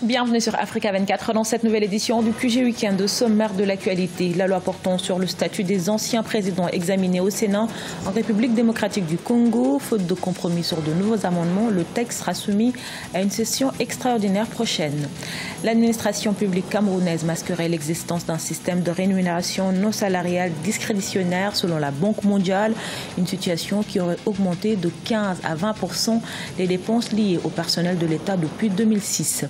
Bienvenue sur Africa 24 dans cette nouvelle édition du QG Week-end de sommaire de l'actualité. La loi portant sur le statut des anciens présidents examinée au Sénat en République démocratique du Congo. Faute de compromis sur de nouveaux amendements, le texte sera soumis à une session extraordinaire prochaine. L'administration publique camerounaise masquerait l'existence d'un système de rémunération non salariale discrétionnaire selon la Banque mondiale, une situation qui aurait augmenté de 15 à 20% les dépenses liées au personnel de l'État depuis 2006.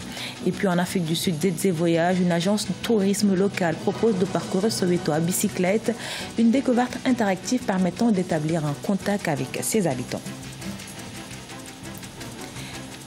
Et puis en Afrique du Sud, Zedze Voyage, une agence de tourisme locale, propose de parcourir Soweto à bicyclette, une découverte interactive permettant d'établir un contact avec ses habitants.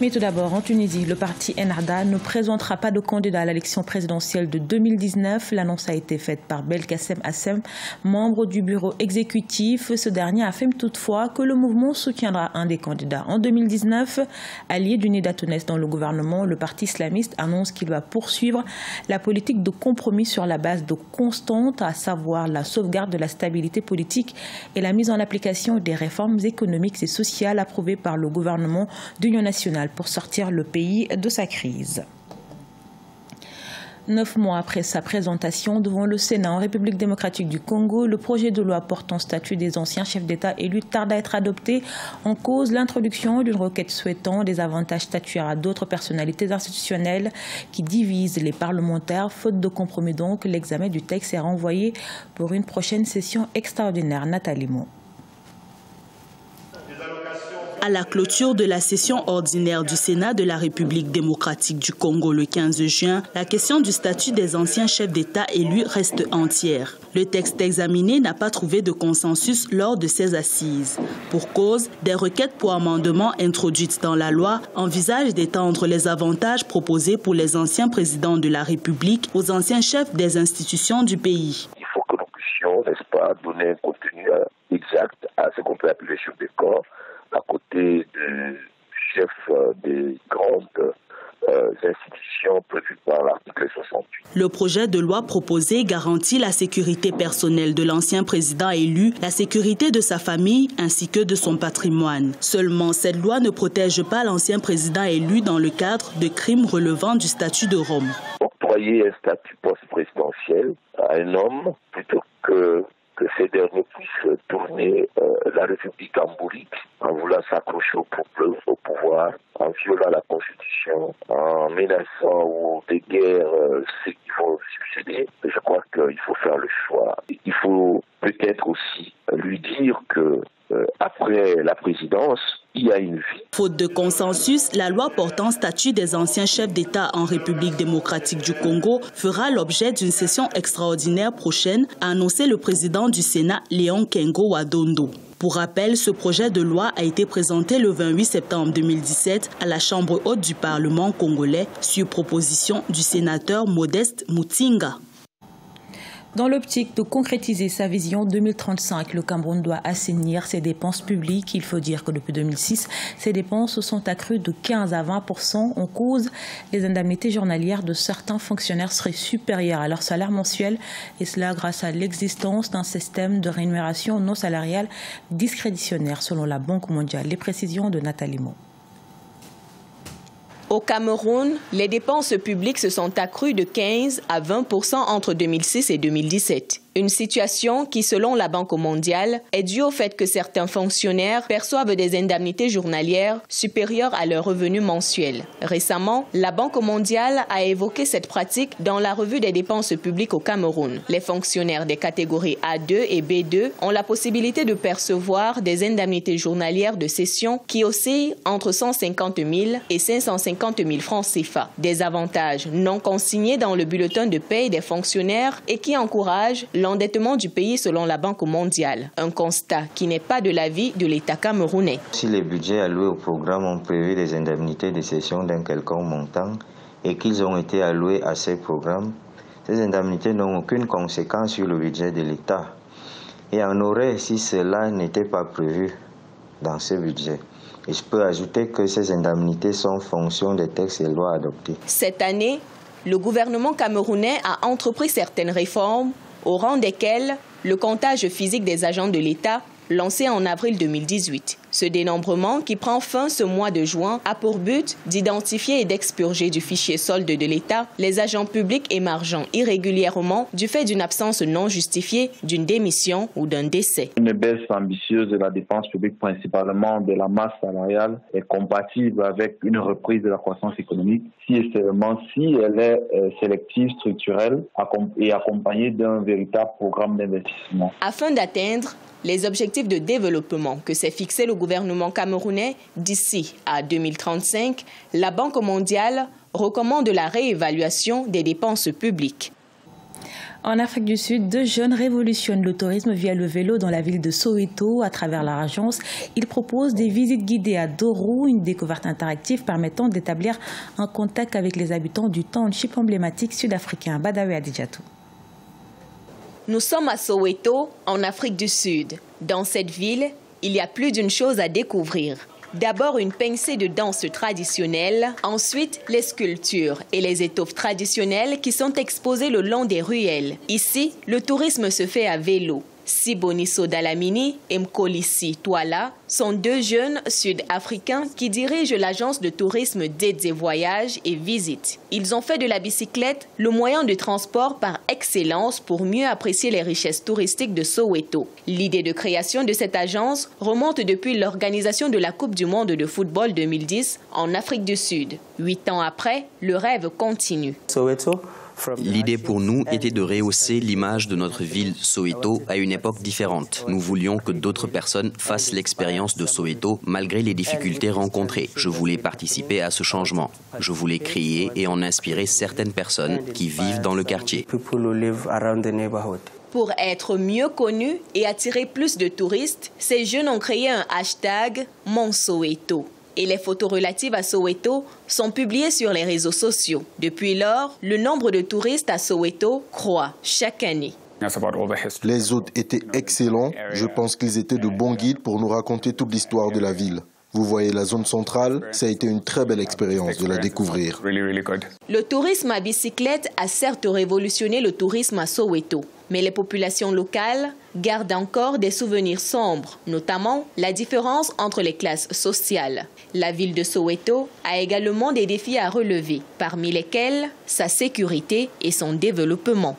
Mais tout d'abord, en Tunisie, le parti Ennahda ne présentera pas de candidat à l'élection présidentielle de 2019. L'annonce a été faite par Belkacem Assem, membre du bureau exécutif. Ce dernier affirme toutefois que le mouvement soutiendra un des candidats en 2019. Allié d'Unida Tounes dans le gouvernement, le parti islamiste annonce qu'il va poursuivre la politique de compromis sur la base de constantes, à savoir la sauvegarde de la stabilité politique et la mise en application des réformes économiques et sociales approuvées par le gouvernement d'Union nationale pour sortir le pays de sa crise. 9 mois après sa présentation devant le Sénat en République démocratique du Congo, le projet de loi portant statut des anciens chefs d'État élus tarde à être adopté. En cause, l'introduction d'une requête souhaitant des avantages statuaires à d'autres personnalités institutionnelles qui divisent les parlementaires. Faute de compromis donc, l'examen du texte est renvoyé pour une prochaine session extraordinaire. Nathalie Mo. À la clôture de la session ordinaire du Sénat de la République démocratique du Congo le 15 juin, la question du statut des anciens chefs d'État élus reste entière. Le texte examiné n'a pas trouvé de consensus lors de ces assises. Pour cause, des requêtes pour amendement introduites dans la loi envisagent d'étendre les avantages proposés pour les anciens présidents de la République aux anciens chefs des institutions du pays. Il faut que nous puissions, n'est-ce pas, donner un contenu exact à ce qu'on peut appeler chef de corps, à côté du chef des grandes institutions prévues par l'article 68. Le projet de loi proposé garantit la sécurité personnelle de l'ancien président élu, la sécurité de sa famille ainsi que de son patrimoine. Seulement, cette loi ne protège pas l'ancien président élu dans le cadre de crimes relevant du statut de Rome. Octroyer un statut post-présidentiel à un homme plutôt que ces derniers puissent tourner la République en bourrique en voulant s'accrocher au pouvoir, en violant la Constitution, en menaçant ou des guerres ceux qui vont succéder. Je crois qu'il faut faire le choix. Il faut peut-être aussi lui dire que après la présidence, il y a une vie. Faute de consensus, la loi portant statut des anciens chefs d'État en République démocratique du Congo fera l'objet d'une session extraordinaire prochaine, a annoncé le président du Sénat, Léon Kengo Wadondo. Pour rappel, ce projet de loi a été présenté le 28 septembre 2017 à la Chambre haute du Parlement congolais sur proposition du sénateur Modeste Mutinga. Dans l'optique de concrétiser sa vision 2035, le Cameroun doit assainir ses dépenses publiques. Il faut dire que depuis 2006, ces dépenses sont accrues de 15 à 20%. En cause, les indemnités journalières de certains fonctionnaires seraient supérieures à leur salaire mensuel, et cela grâce à l'existence d'un système de rémunération non salariale discrétionnaire selon la Banque mondiale. Les précisions de Nathalie Mo. Au Cameroun, les dépenses publiques se sont accrues de 15 à 20% entre 2006 et 2017. Une situation qui, selon la Banque mondiale, est due au fait que certains fonctionnaires perçoivent des indemnités journalières supérieures à leurs revenus mensuels. Récemment, la Banque mondiale a évoqué cette pratique dans la revue des dépenses publiques au Cameroun. Les fonctionnaires des catégories A2 et B2 ont la possibilité de percevoir des indemnités journalières de cession qui oscillent entre 150 000 et 550 000 francs CFA. Des avantages non consignés dans le bulletin de paie des fonctionnaires et qui encouragent l'endettement du pays selon la Banque mondiale. Un constat qui n'est pas de l'avis de l'État camerounais. Si les budgets alloués au programme ont prévu des indemnités de cession d'un quelconque montant et qu'ils ont été alloués à ces programmes, ces indemnités n'ont aucune conséquence sur le budget de l'État et en aurait si cela n'était pas prévu dans ce budget. Et je peux ajouter que ces indemnités sont fonction des textes et lois adoptés. Cette année, le gouvernement camerounais a entrepris certaines réformes au rang desquelles le comptage physique des agents de l'État lancé en avril 2018. Ce dénombrement, qui prend fin ce mois de juin, a pour but d'identifier et d'expurger du fichier solde de l'État les agents publics émargeant irrégulièrement du fait d'une absence non justifiée, d'une démission ou d'un décès. Une baisse ambitieuse de la dépense publique, principalement de la masse salariale, est compatible avec une reprise de la croissance économique si et seulement si elle est sélective, structurelle et accompagnée d'un véritable programme d'investissement. Afin d'atteindre les objectifs de développement que s'est fixé le gouvernement camerounais d'ici à 2035, la Banque mondiale recommande la réévaluation des dépenses publiques. En Afrique du Sud, 2 jeunes révolutionnent le tourisme via le vélo dans la ville de Soweto. À travers leur agence, ils proposent des visites guidées à Doro, une découverte interactive permettant d'établir un contact avec les habitants du township emblématique sud-africain. Badawi Adidjatou. Nous sommes à Soweto, en Afrique du Sud. Dans cette ville, il y a plus d'une chose à découvrir. D'abord une pincée de danse traditionnelle, ensuite les sculptures et les étoffes traditionnelles qui sont exposées le long des ruelles. Ici, le tourisme se fait à vélo. Siboniso Dalamini et Mkolisi Twala sont 2 jeunes sud-africains qui dirigent l'agence de tourisme Dedze Voyages et Visites. Ils ont fait de la bicyclette le moyen de transport par excellence pour mieux apprécier les richesses touristiques de Soweto. L'idée de création de cette agence remonte depuis l'organisation de la Coupe du monde de football 2010 en Afrique du Sud. 8 ans après, le rêve continue. L'idée pour nous était de rehausser l'image de notre ville Soweto à une époque différente. Nous voulions que d'autres personnes fassent l'expérience de Soweto malgré les difficultés rencontrées. Je voulais participer à ce changement. Je voulais créer et en inspirer certaines personnes qui vivent dans le quartier. Pour être mieux connus et attirer plus de touristes, ces jeunes ont créé un hashtag #MonSoweto. Et les photos relatives à Soweto sont publiées sur les réseaux sociaux. Depuis lors, le nombre de touristes à Soweto croît chaque année. Les hôtes étaient excellents. Je pense qu'ils étaient de bons guides pour nous raconter toute l'histoire de la ville. Vous voyez la zone centrale, ça a été une très belle expérience de la découvrir. Le tourisme à bicyclette a certes révolutionné le tourisme à Soweto, mais les populations locales gardent encore des souvenirs sombres, notamment la différence entre les classes sociales. La ville de Soweto a également des défis à relever, parmi lesquels sa sécurité et son développement.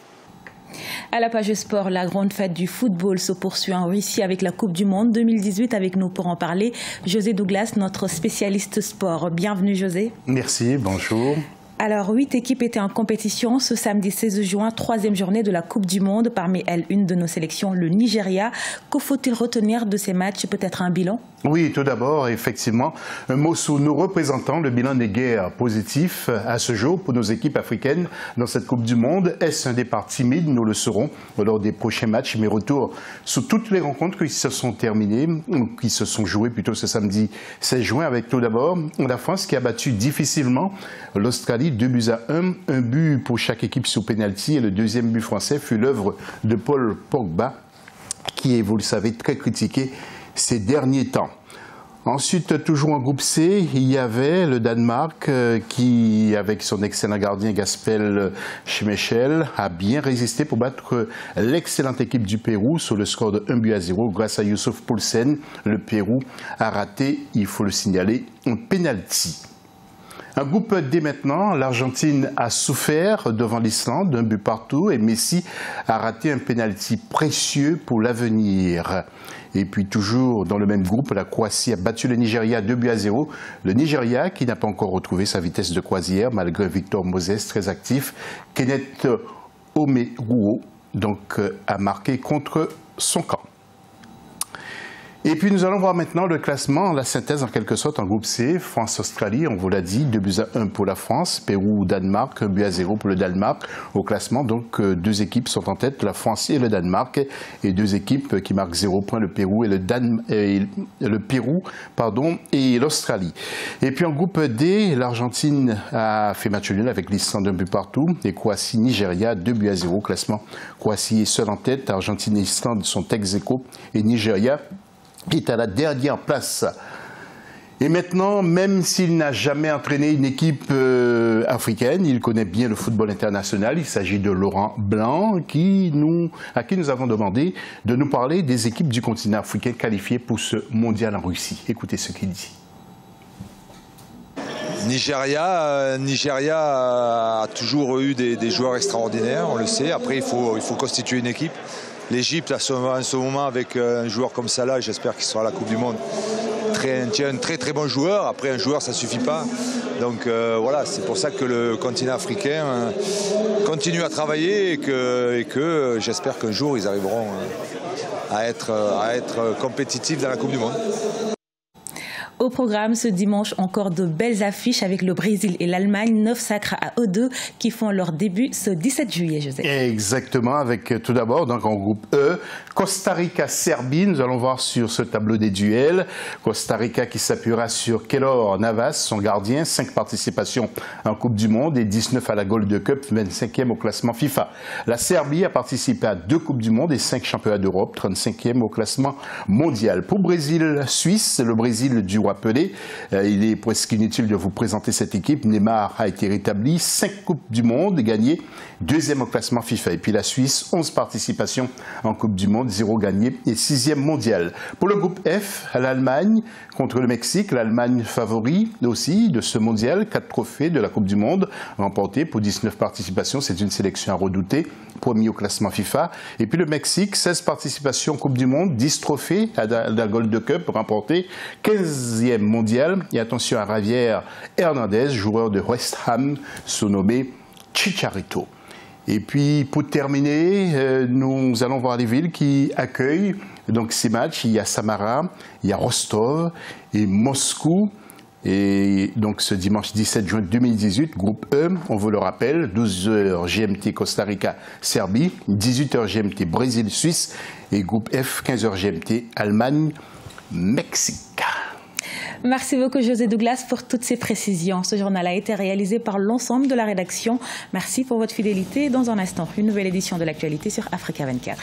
À la page sport, la grande fête du football se poursuit en Russie avec la Coupe du Monde 2018. Avec nous pour en parler, José Douglas, notre spécialiste sport. Bienvenue José. Merci, bonjour. Alors, 8 équipes étaient en compétition ce samedi 16 juin, 3e journée de la Coupe du Monde. Parmi elles, une de nos sélections, le Nigeria. Que faut-il retenir de ces matchs? Peut-être un bilan? Oui, tout d'abord, effectivement, un mot sur nos représentants. Le bilan n'est guère positif à ce jour pour nos équipes africaines dans cette Coupe du Monde. Est-ce un départ timide? Nous le saurons lors des prochains matchs. Mais retour sur toutes les rencontres qui se sont terminées, ou qui se sont jouées plutôt ce samedi 16 juin, avec tout d'abord la France qui a battu difficilement l'Australie 2-1. Un but pour chaque équipe sur pénalty et le deuxième but français fut l'œuvre de Paul Pogba, qui est, vous le savez, très critiqué ces derniers temps. Ensuite, toujours en groupe C, il y avait le Danemark qui, avec son excellent gardien Gaspel Schmeichel, a bien résisté pour battre l'excellente équipe du Pérou sur le score de 1-0 grâce à Youssouf Poulsen. Le Pérou a raté, il faut le signaler, un penalty. Un groupe D maintenant, l'Argentine a souffert devant l'Islande d'un but partout et Messi a raté un pénalty précieux pour l'avenir. Et puis toujours dans le même groupe, la Croatie a battu le Nigeria 2-0. Le Nigeria qui n'a pas encore retrouvé sa vitesse de croisière malgré Victor Moses très actif. Kenneth Omeruo donc a marqué contre son camp. Et puis nous allons voir maintenant le classement, la synthèse en quelque sorte en groupe C. France-Australie, on vous l'a dit, 2-1 pour la France. Pérou-Danemark, 1-0 pour le Danemark. Au classement, donc, 2 équipes sont en tête, la France et le Danemark. Et 2 équipes qui marquent 0 points, le Pérou et l'Australie. Et puis en groupe D, l'Argentine a fait match nul avec l'Islande 1 but partout. Et Croatie-Nigeria, 2-0. Classement, Croatie est seule en tête. Argentine et Islande sont ex-aequo. Et Nigeria est à la dernière place. Et maintenant, même s'il n'a jamais entraîné une équipe africaine, il connaît bien le football international. Il s'agit de Laurent Blanc, à qui nous avons demandé de nous parler des équipes du continent africain qualifiées pour ce mondial en Russie. Écoutez ce qu'il dit. Nigeria a toujours eu des joueurs extraordinaires, on le sait. Après, il faut constituer une équipe. L'Égypte, en ce moment, avec un joueur comme Salah, j'espère qu'il sera à la Coupe du Monde. Un très bon joueur. Après, un joueur, ça ne suffit pas. Donc voilà, c'est pour ça que le continent africain continue à travailler et que j'espère qu'un jour, ils arriveront à être compétitifs dans la Coupe du Monde. Au programme ce dimanche, encore de belles affiches avec le Brésil et l'Allemagne, 9 sacres à eux deux qui font leur début ce 17 juillet, Joseph. Exactement, avec tout d'abord, donc en groupe E, Costa Rica-Serbie. Nous allons voir sur ce tableau des duels. Costa Rica qui s'appuiera sur Keylor Navas, son gardien, 5 participations en Coupe du Monde et 19 à la Gold Cup, 25e au classement FIFA. La Serbie a participé à 2 Coupes du Monde et 5 championnats d'Europe, 35e au classement mondial. Pour Brésil-Suisse, le Brésil du roi Pelé, il est presque inutile de vous présenter cette équipe. Neymar a été rétabli, 5 Coupes du Monde gagnées, 2e au classement FIFA. Et puis la Suisse, 11 participations en Coupe du Monde, 0 gagné et 6e mondial. Pour le groupe F, l'Allemagne contre le Mexique, l'Allemagne favori aussi de ce mondial, 4 trophées de la Coupe du Monde remportés pour 19 participations. C'est une sélection à redouter, premier au classement FIFA. Et puis le Mexique, 16 participations en Coupe du Monde, 10 trophées à la Gold Cup remportés, 15e mondial. Et attention à Javier Hernandez, joueur de West Ham, surnommé Chicharito. Et puis, pour terminer, nous allons voir les villes qui accueillent donc ces matchs. Il y a Samara, il y a Rostov et Moscou. Et donc, ce dimanche 17 juin 2018, groupe E, on vous le rappelle, 12h GMT Costa Rica, Serbie, 18h GMT Brésil, Suisse et groupe F, 15h GMT Allemagne, Mexique. Merci beaucoup José Douglas pour toutes ces précisions. Ce journal a été réalisé par l'ensemble de la rédaction. Merci pour votre fidélité. Dans un instant, une nouvelle édition de l'actualité sur Africa 24.